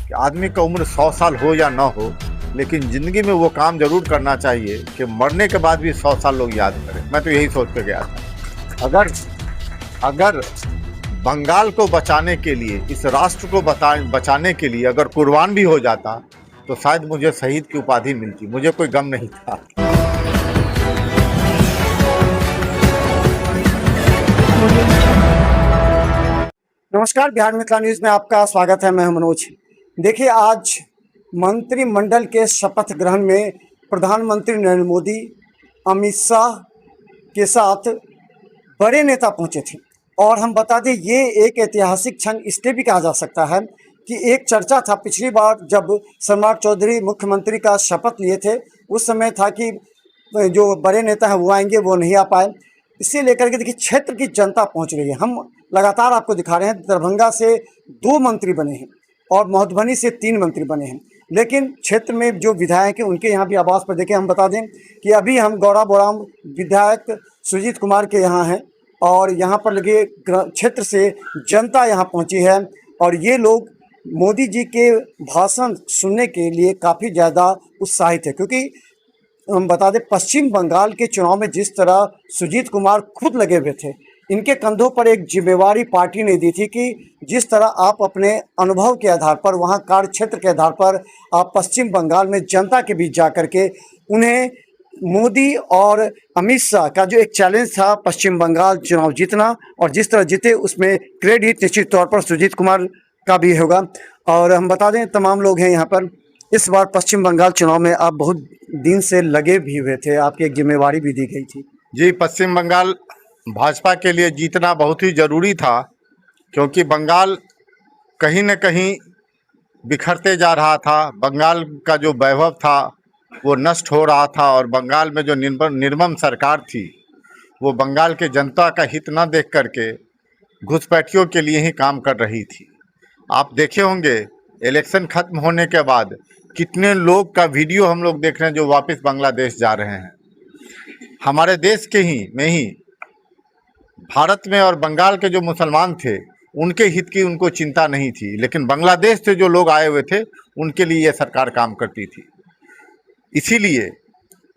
कि आदमी का उम्र 100 साल हो या ना हो, लेकिन ज़िंदगी में वो काम ज़रूर करना चाहिए कि मरने के बाद भी 100 साल लोग याद करें। मैं तो यही सोच के गया था। अगर अगर बंगाल को बचाने के लिए, इस राष्ट्र को बचाने के लिए अगर कुर्बान भी हो जाता तो शायद मुझे शहीद की उपाधि मिलती। मुझे कोई गम नहीं था। नमस्कार, बिहार मिथिला न्यूज़ में आपका स्वागत है। मैं हूं मनोज। देखिए, आज मंत्रिमंडल के शपथ ग्रहण में प्रधानमंत्री नरेंद्र मोदी अमित शाह के साथ बड़े नेता पहुंचे थे। और हम बता दें, ये एक ऐतिहासिक क्षण इसलिए भी कहा जा सकता है कि एक चर्चा था पिछली बार जब सम्राट चौधरी मुख्यमंत्री का शपथ लिए थे, उस समय था कि जो बड़े नेता हैं वो आएंगे, वो नहीं आ पाए। इसे लेकर के देखिए, क्षेत्र की जनता पहुंच रही है। हम लगातार आपको दिखा रहे हैं, दरभंगा से 2 मंत्री बने हैं और मधुबनी से 3 मंत्री बने हैं, लेकिन क्षेत्र में जो विधायक हैं उनके यहाँ भी आवास पर देखें। हम बता दें कि अभी हम गौड़ा बोराम विधायक सुजीत कुमार के यहाँ हैं और यहाँ पर लगे क्षेत्र से जनता यहाँ पहुँची है और ये लोग मोदी जी के भाषण सुनने के लिए काफ़ी ज़्यादा उत्साहित है, क्योंकि हम बता दें पश्चिम बंगाल के चुनाव में जिस तरह सुजीत कुमार खुद लगे हुए थे, इनके कंधों पर एक जिम्मेवारी पार्टी ने दी थी कि जिस तरह आप अपने अनुभव के आधार पर, वहाँ कार्य क्षेत्र के आधार पर आप पश्चिम बंगाल में जनता के बीच जा कर के उन्हें मोदी और अमित शाह का जो एक चैलेंज था पश्चिम बंगाल चुनाव जीतना, और जिस तरह जीते उसमें क्रेडिट निश्चित तौर पर सुजीत कुमार का भी होगा। और हम बता दें तमाम लोग हैं यहाँ पर। इस बार पश्चिम बंगाल चुनाव में आप बहुत दिन से लगे भी हुए थे, आपकी एक जिम्मेवारी भी दी गई थी। जी, पश्चिम बंगाल भाजपा के लिए जीतना बहुत ही ज़रूरी था, क्योंकि बंगाल कहीं न कहीं बिखरते जा रहा था। बंगाल का जो वैभव था वो नष्ट हो रहा था और बंगाल में जो निर्मम सरकार थी वो बंगाल के जनता का हित न देख करके घुसपैठियों के लिए ही काम कर रही थी। आप देखे होंगे इलेक्शन खत्म होने के बाद कितने लोग का वीडियो हम लोग देख रहे हैं जो वापस बांग्लादेश जा रहे हैं। हमारे देश के ही में ही भारत में और बंगाल के जो मुसलमान थे उनके हित की उनको चिंता नहीं थी, लेकिन बांग्लादेश से जो लोग आए हुए थे उनके लिए यह सरकार काम करती थी। इसीलिए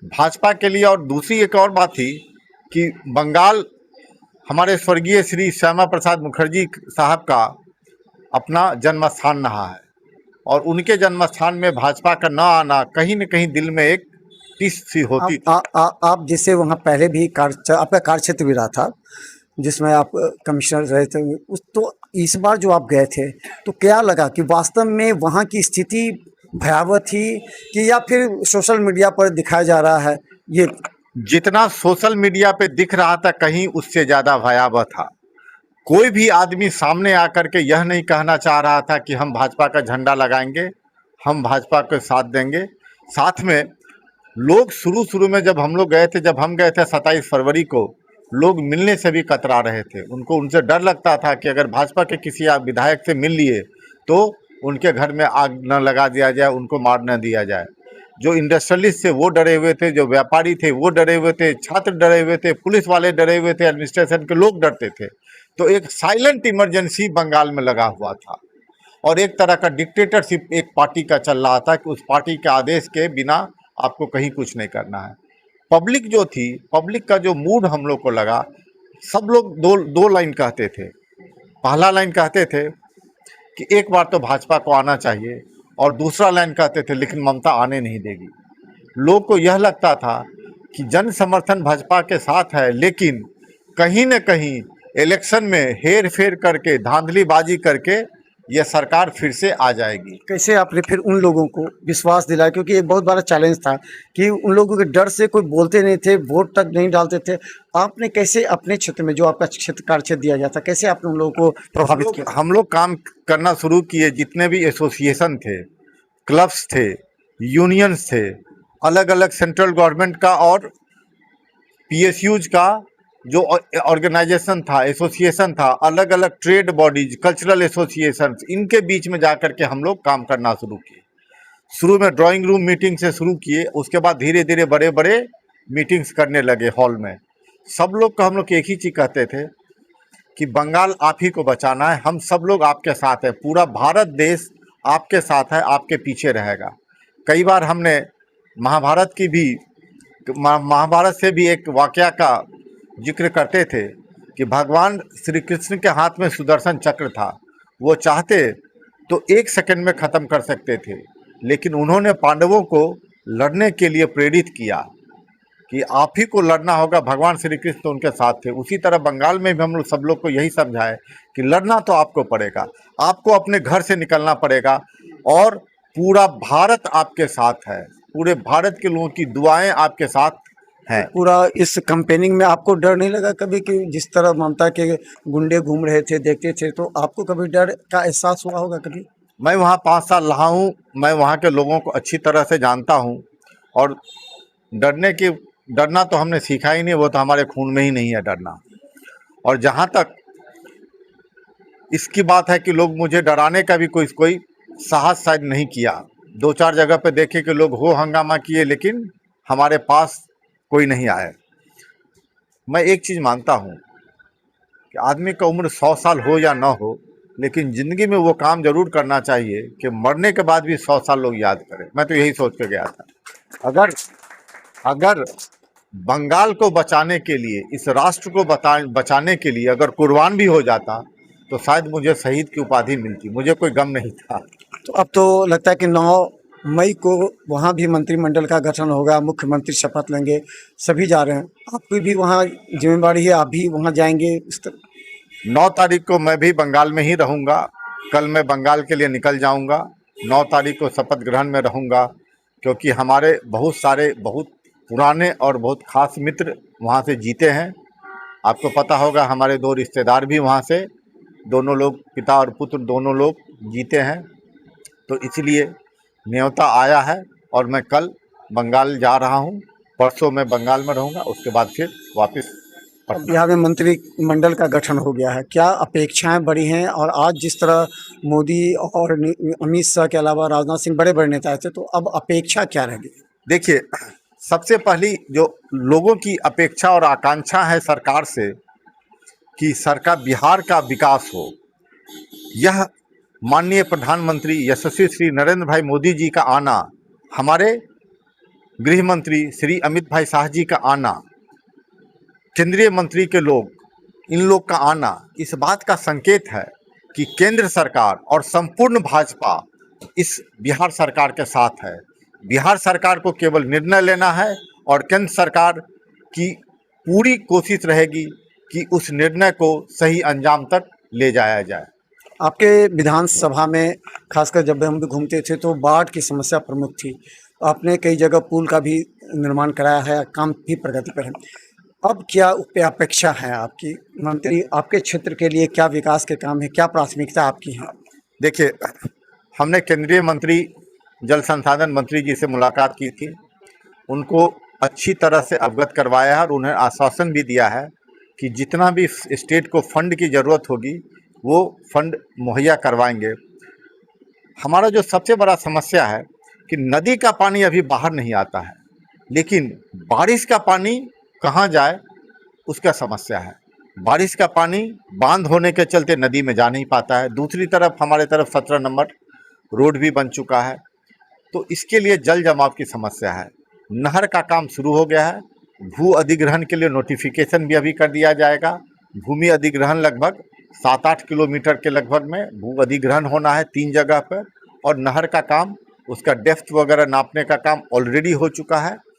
भाजपा के लिए, और दूसरी एक और बात थी कि बंगाल हमारे स्वर्गीय श्री श्यामा प्रसाद मुखर्जी साहब का अपना जन्म स्थान रहा है और उनके जन्म स्थान में भाजपा का न आना कहीं न कहीं दिल में एक टिस सी होती थी। आप जिससे वहाँ पहले भी आपका कार्य क्षेत्र भी रहा था, जिसमें आप कमिश्नर रहे थे, तो इस बार जो आप गए थे तो क्या लगा कि वास्तव में वहाँ की स्थिति भयावह थी कि या फिर सोशल मीडिया पर दिखाया जा रहा है? ये जितना सोशल मीडिया पे दिख रहा था कहीं उससे ज़्यादा भयावह था। कोई भी आदमी सामने आकर के यह नहीं कहना चाह रहा था कि हम भाजपा का झंडा लगाएंगे, हम भाजपा को साथ देंगे। साथ में लोग शुरू में जब हम गए थे 27 फरवरी को, लोग मिलने से भी कतरा रहे थे। उनसे डर लगता था कि अगर भाजपा के किसी विधायक से मिल लिए तो उनके घर में आग न लगा दिया जाए, उनको मार न दिया जाए। जो इंडस्ट्रियलिस्ट थे वो डरे हुए थे, जो व्यापारी थे वो डरे हुए थे, छात्र डरे हुए थे, पुलिस वाले डरे हुए थे, एडमिनिस्ट्रेशन के लोग डरते थे। तो एक साइलेंट इमरजेंसी बंगाल में लगा हुआ था और एक तरह का डिक्टेटरशिप एक पार्टी का चल रहा था कि उस पार्टी के आदेश के बिना आपको कहीं कुछ नहीं करना है। पब्लिक जो थी, पब्लिक का जो मूड हम लोग को लगा, सब लोग दो लाइन कहते थे। पहला लाइन कहते थे कि एक बार तो भाजपा को आना चाहिए, और दूसरा लाइन कहते थे लेकिन ममता आने नहीं देगी। लोग को यह लगता था कि जन समर्थन भाजपा के साथ है, लेकिन कहीं न कहीं इलेक्शन में हेर फेर करके, धांधलीबाजी करके यह सरकार फिर से आ जाएगी। कैसे आपने फिर उन लोगों को विश्वास दिलाया? क्योंकि एक बहुत बड़ा चैलेंज था कि उन लोगों के डर से कोई बोलते नहीं थे, वोट तक नहीं डालते थे। आपने कैसे अपने क्षेत्र में, जो आपका क्षेत्र कार्य क्षेत्र दिया गया था, कैसे आपने उन लोगों को प्रभावित किया? हम लोग काम करना शुरू किए। जितने भी एसोसिएशन थे, क्लब्स थे, यूनियंस थे, अलग अलग सेंट्रल गवर्नमेंट का और PSUज का जो ऑर्गेनाइजेशन था, एसोसिएशन था, अलग अलग ट्रेड बॉडीज, कल्चरल एसोसिएशन, इनके बीच में जाकर के हम लोग काम करना शुरू किए। शुरू में ड्राइंग रूम मीटिंग से शुरू किए, उसके बाद धीरे धीरे बड़े बड़े मीटिंग्स करने लगे हॉल में। सब लोग को हम लोग एक ही चीज़ कहते थे कि बंगाल आप ही को बचाना है, हम सब लोग आपके साथ हैं। पूरा भारत देश आपके साथ है, आपके पीछे रहेगा। कई बार हमने महाभारत की भी महाभारत से भी एक वाकया का जिक्र करते थे कि भगवान श्री कृष्ण के हाथ में सुदर्शन चक्र था। वो चाहते तो 1 सेकंड में ख़त्म कर सकते थे, लेकिन उन्होंने पांडवों को लड़ने के लिए प्रेरित किया कि आप ही को लड़ना होगा। भगवान श्री कृष्ण तो उनके साथ थे। उसी तरह बंगाल में भी हम लोग सब लोग को यही समझाए कि लड़ना तो आपको पड़ेगा, आपको अपने घर से निकलना पड़ेगा और पूरा भारत आपके साथ है, पूरे भारत के लोगों की दुआएं आपके साथ हैं। पूरा इस कैंपेनिंग में आपको डर नहीं लगा कभी कि जिस तरह ममता के गुंडे घूम रहे थे देखते थे, तो आपको कभी डर का एहसास हुआ होगा कभी? मैं वहाँ 5 साल रहा हूँ, मैं वहाँ के लोगों को अच्छी तरह से जानता हूँ और डरना तो हमने सीखा ही नहीं, वो तो हमारे खून में ही नहीं है डरना। और जहाँ तक इसकी बात है कि लोग मुझे डराने का भी कोई साहस शायद नहीं किया। 2-4 जगह पे देखे कि लोग हो हंगामा किए, लेकिन हमारे पास कोई नहीं आए। मैं एक चीज़ मानता हूँ कि आदमी का उम्र 100 साल हो या ना हो, लेकिन ज़िंदगी में वो काम ज़रूर करना चाहिए कि मरने के बाद भी 100 साल लोग याद करें। मैं तो यही सोच के गया था। अगर बंगाल को बचाने के लिए, इस राष्ट्र को बचाने के लिए अगर कुर्बान भी हो जाता तो शायद मुझे शहीद की उपाधि मिलती। मुझे कोई गम नहीं था। तो अब तो लगता है कि 9 मई को वहाँ भी मंत्रिमंडल का गठन होगा, मुख्यमंत्री शपथ लेंगे, सभी जा रहे हैं, आपकी भी वहाँ जिम्मेवारी है, आप भी वहाँ जाएंगे? 9 तारीख को मैं भी बंगाल में ही रहूँगा। कल मैं बंगाल के लिए निकल जाऊँगा। 9 तारीख को शपथ ग्रहण में रहूँगा, क्योंकि हमारे बहुत सारे बहुत पुराने और बहुत खास मित्र वहाँ से जीते हैं। आपको पता होगा हमारे 2 रिश्तेदार भी वहाँ से, दोनों लोग पिता और पुत्र दोनों लोग जीते हैं। तो इसलिए न्योता आया है और मैं कल बंगाल जा रहा हूँ। परसों मैं बंगाल में रहूँगा, उसके बाद फिर वापस अब बिहार में मंत्रिमंडल का गठन हो गया है, क्या अपेक्षाएं बढ़ी हैं? और आज जिस तरह मोदी और अमित शाह के अलावा राजनाथ सिंह बड़े बड़े नेता थे, तो अब अपेक्षा क्या रह गई? देखिए, सबसे पहली जो लोगों की अपेक्षा और आकांक्षा है सरकार से कि सरकार बिहार का विकास हो, यह माननीय प्रधानमंत्री यशस्वी श्री नरेंद्र भाई मोदी जी का आना, हमारे गृह मंत्री श्री अमित भाई शाह जी का आना, केंद्रीय मंत्री के लोग, इन लोग का आना इस बात का संकेत है कि केंद्र सरकार और संपूर्ण भाजपा इस बिहार सरकार के साथ है। बिहार सरकार को केवल निर्णय लेना है और केंद्र सरकार की पूरी कोशिश रहेगी कि उस निर्णय को सही अंजाम तक ले जाया जाए। आपके विधानसभा में खासकर जब हम भी घूमते थे तो बाढ़ की समस्या प्रमुख थी। आपने कई जगह पुल का भी निर्माण कराया है, काम भी प्रगति पर है। अब क्या उस पे अपेक्षा है आपकी? मंत्री आपके क्षेत्र के लिए क्या विकास के काम है, क्या प्राथमिकता आपकी है? देखिए, हमने केंद्रीय मंत्री जल संसाधन मंत्री जी से मुलाकात की थी, उनको अच्छी तरह से अवगत करवाया है और उन्हें आश्वासन भी दिया है कि जितना भी स्टेट को फंड की ज़रूरत होगी वो फंड मुहैया करवाएंगे। हमारा जो सबसे बड़ा समस्या है कि नदी का पानी अभी बाहर नहीं आता है, लेकिन बारिश का पानी कहाँ जाए उसका समस्या है। बारिश का पानी बांध होने के चलते नदी में जा नहीं पाता है। दूसरी तरफ हमारे तरफ 17 नंबर रोड भी बन चुका है, तो इसके लिए जल जमाव की समस्या है। नहर का काम शुरू हो गया है, भू अधिग्रहण के लिए नोटिफिकेशन भी अभी कर दिया जाएगा। भूमि अधिग्रहण लगभग 7-8 किलोमीटर के लगभग में भू अधिग्रहण होना है 3 जगह पर, और नहर का काम, उसका डेप्थ वगैरह नापने का काम ऑलरेडी हो चुका है।